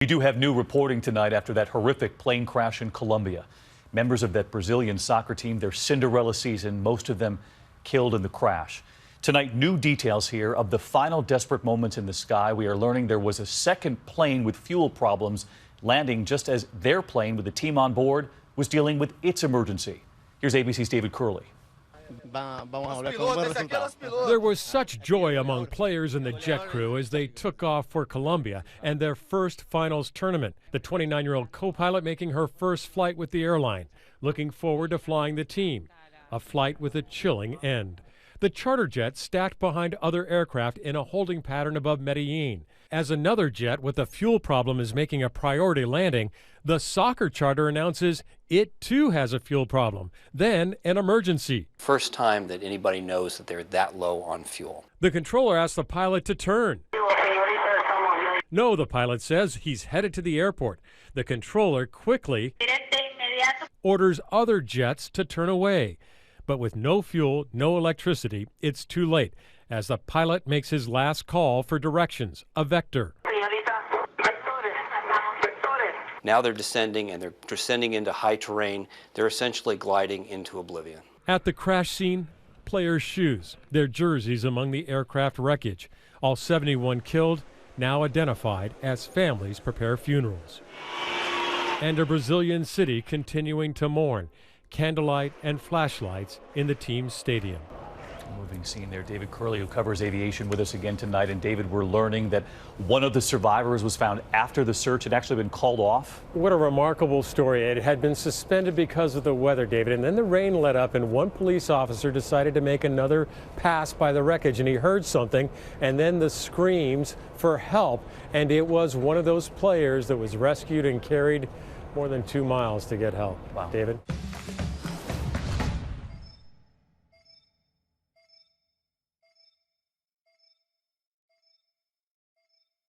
We do have new reporting tonight after that horrific plane crash in Colombia. Members of that Brazilian soccer team, their Cinderella season, most of them killed in the crash. Tonight, new details here of the final desperate moments in the sky. We are learning there was a second plane with fuel problems landing just as their plane with the team on board was dealing with its emergency. Here's ABC's David Curley. There was such joy among players in the jet crew as they took off for Colombia and their first finals tournament. The 29-year-old co-pilot making her first flight with the airline, looking forward to flying the team. A flight with a chilling end. The charter jet stacked behind other aircraft in a holding pattern above Medellin. As another jet with a fuel problem is making a priority landing, the soccer charter announces it too has a fuel problem, then an emergency. First time that anybody knows that they're that low on fuel. The controller asks the pilot to turn. No, the pilot says he's headed to the airport. The controller quickly orders other jets to turn away. But with no fuel, no electricity, it's too late as the pilot makes his last call for directions, a vector. Now they're descending, and they're descending into high terrain. They're essentially gliding into oblivion. At the crash scene, players' shoes, their jerseys among the aircraft wreckage. All 71 killed, now identified as families prepare funerals. And a Brazilian city continuing to mourn. Candlelight and flashlights in the team's stadium. Moving scene there. David Curley, who covers aviation, with us again tonight. And David, we're learning that one of the survivors was found after the search had actually been called off. What a remarkable story. It had been suspended because of the weather, David, and then the rain let up and one police officer decided to make another pass by the wreckage and he heard something and then the screams for help, and it was one of those players that was rescued and carried more than 2 miles to get help. Wow. David?